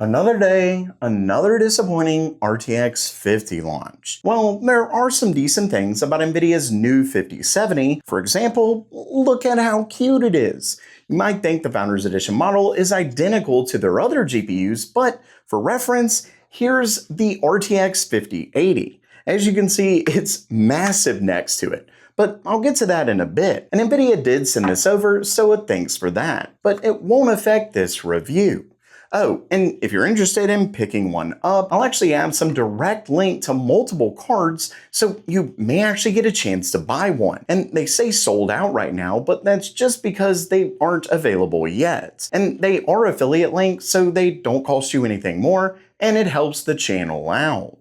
Another day, another disappointing RTX 50 launch. Well, there are some decent things about Nvidia's new 5070. For example, look at how cute it is. You might think the Founders Edition model is identical to their other GPUs, but for reference, here's the RTX 5080. As you can see, it's massive next to it. But I'll get to that in a bit. And Nvidia did send this over, so thanks for that. But it won't affect this review. Oh, and if you're interested in picking one up, I'll actually add some direct link to multiple cards, so you may actually get a chance to buy one. And they say sold out right now, but that's just because they aren't available yet. And they are affiliate links, so they don't cost you anything more, and it helps the channel out.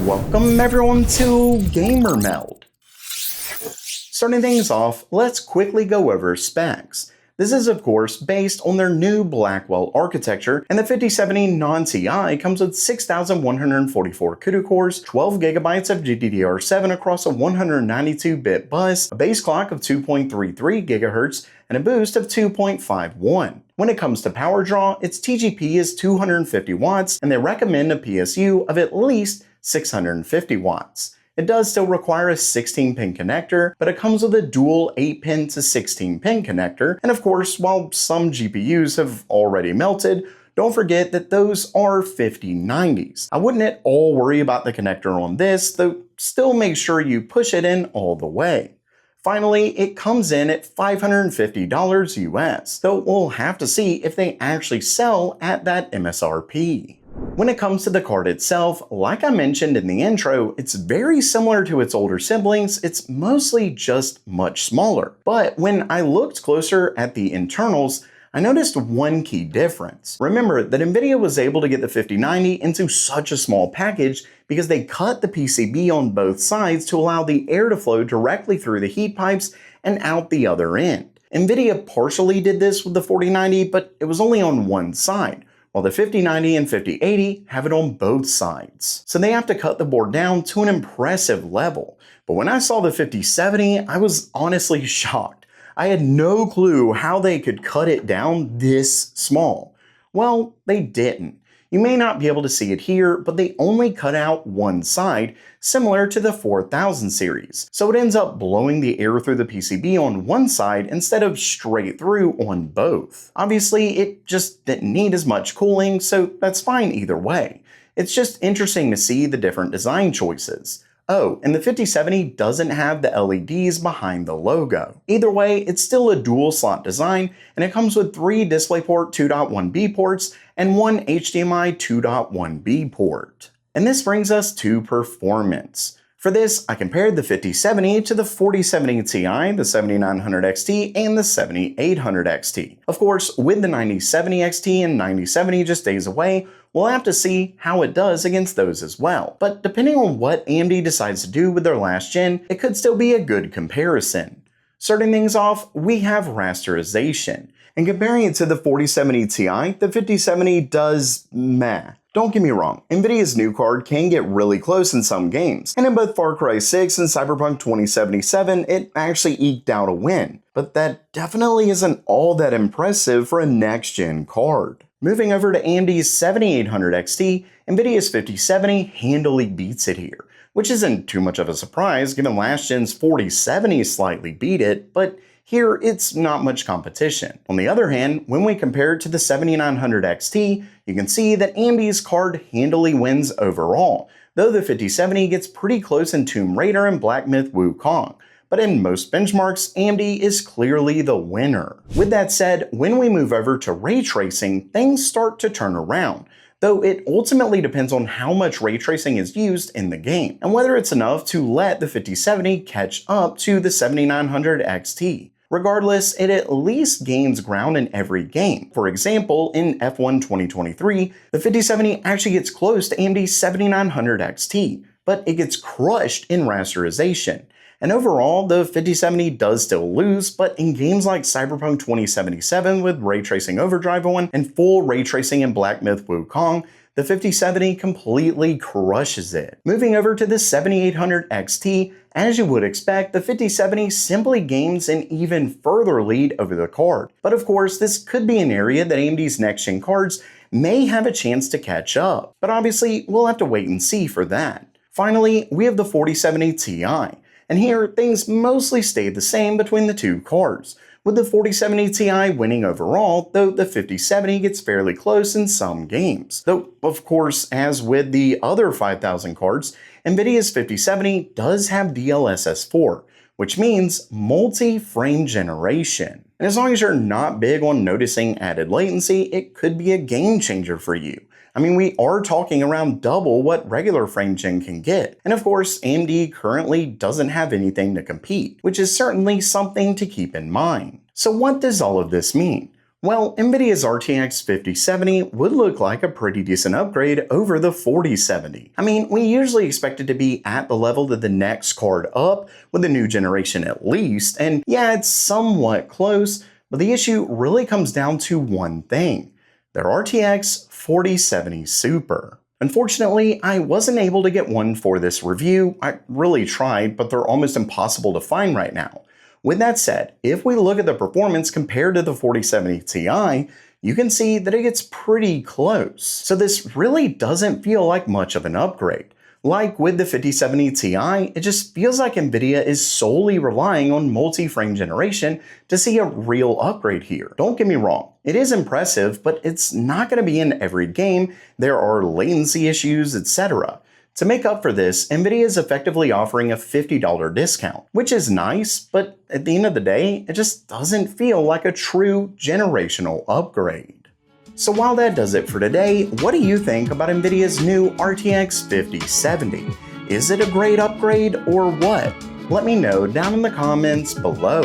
Welcome everyone to Gamer Meld. Starting things off, let's quickly go over specs. This is of course based on their new Blackwell architecture, and the 5070 non-TI comes with 6,144 CUDA cores, 12GB of GDDR7 across a 192-bit bus, a base clock of 2.33 GHz, and a boost of 2.51. When it comes to power draw, its TGP is 250 watts, and they recommend a PSU of at least 650 watts. It does still require a 16-pin connector, but it comes with a dual 8-pin to 16-pin connector, and of course, while some GPUs have already melted, don't forget that those are 5090s. I wouldn't at all worry about the connector on this, though still make sure you push it in all the way. Finally, it comes in at $550 US, though we'll have to see if they actually sell at that MSRP. When it comes to the card itself, like I mentioned in the intro, it's very similar to its older siblings, it's mostly just much smaller. But when I looked closer at the internals, I noticed one key difference. Remember that Nvidia was able to get the 5090 into such a small package because they cut the PCB on both sides to allow the air to flow directly through the heat pipes and out the other end. Nvidia partially did this with the 4090, but it was only on one side, while the 5090 and 5080 have it on both sides. So they have to cut the board down to an impressive level. But when I saw the 5070, I was honestly shocked. I had no clue how they could cut it down this small. Well, they didn't. You may not be able to see it here, but they only cut out one side, similar to the 4000 series. So it ends up blowing the air through the PCB on one side instead of straight through on both. Obviously, it just didn't need as much cooling, so that's fine either way. It's just interesting to see the different design choices. Oh, and the 5070 doesn't have the LEDs behind the logo. Either way, it's still a dual slot design, and it comes with 3 DisplayPort 2.1b ports and 1 HDMI 2.1b port. And this brings us to performance. For this, I compared the 5070 to the 4070 Ti, the 7900 XT, and the 7800 XT. Of course, with the 9070 XT and 9070 just days away, we'll have to see how it does against those as well. But depending on what AMD decides to do with their last gen, it could still be a good comparison. Starting things off, we have rasterization. And comparing it to the 4070 Ti, the 5070 does meh. Don't get me wrong, Nvidia's new card can get really close in some games, and in both Far Cry 6 and Cyberpunk 2077, it actually eked out a win. But that definitely isn't all that impressive for a next-gen card. Moving over to AMD's 7800 XT, Nvidia's 5070 handily beats it here, which isn't too much of a surprise given last gen's 4070 slightly beat it, but here it's not much competition. On the other hand, when we compare it to the 7900 XT, you can see that AMD's card handily wins overall, though the 5070 gets pretty close in Tomb Raider and Black Myth Wukong. But in most benchmarks, AMD is clearly the winner. With that said, when we move over to ray tracing, things start to turn around, though it ultimately depends on how much ray tracing is used in the game, and whether it's enough to let the 5070 catch up to the 7900 XT. Regardless, it at least gains ground in every game. For example, in F1 2023, the 5070 actually gets close to AMD's 7900 XT, but it gets crushed in rasterization. And overall, the 5070 does still lose, but in games like Cyberpunk 2077 with Ray Tracing Overdrive on and full ray tracing in Black Myth Wukong, the 5070 completely crushes it. Moving over to the 7800 XT, as you would expect, the 5070 simply gains an even further lead over the card. But of course, this could be an area that AMD's next-gen cards may have a chance to catch up, but obviously we'll have to wait and see for that. Finally, we have the 4070 Ti, and here things mostly stayed the same between the two cards, with the 4070 Ti winning overall, though the 5070 gets fairly close in some games. Though, of course, as with the other 5000 cards, Nvidia's 5070 does have DLSS 4, which means multi-frame generation. And as long as you're not big on noticing added latency, it could be a game changer for you. I mean, we are talking around double what regular frame gen can get. And of course, AMD currently doesn't have anything to compete, which is certainly something to keep in mind. So what does all of this mean? Well, Nvidia's RTX 5070 would look like a pretty decent upgrade over the 4070. I mean, we usually expect it to be at the level of the next card up, with the new generation at least, and yeah, it's somewhat close, but the issue really comes down to one thing: their RTX 4070 Super. Unfortunately, I wasn't able to get one for this review. I really tried, but they're almost impossible to find right now. With that said, if we look at the performance compared to the 4070 Ti, you can see that it gets pretty close. So this really doesn't feel like much of an upgrade. Like with the 5070 Ti, it just feels like Nvidia is solely relying on multi-frame generation to see a real upgrade here. Don't get me wrong, it is impressive, but it's not going to be in every game. There are latency issues, etc. To make up for this, Nvidia is effectively offering a $50 discount, which is nice, but at the end of the day, it just doesn't feel like a true generational upgrade. So while that does it for today, what do you think about Nvidia's new RTX 5070? Is it a great upgrade or what? Let me know down in the comments below.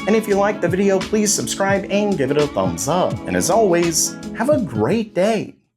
And if you liked the video, please subscribe and give it a thumbs up. And as always, have a great day.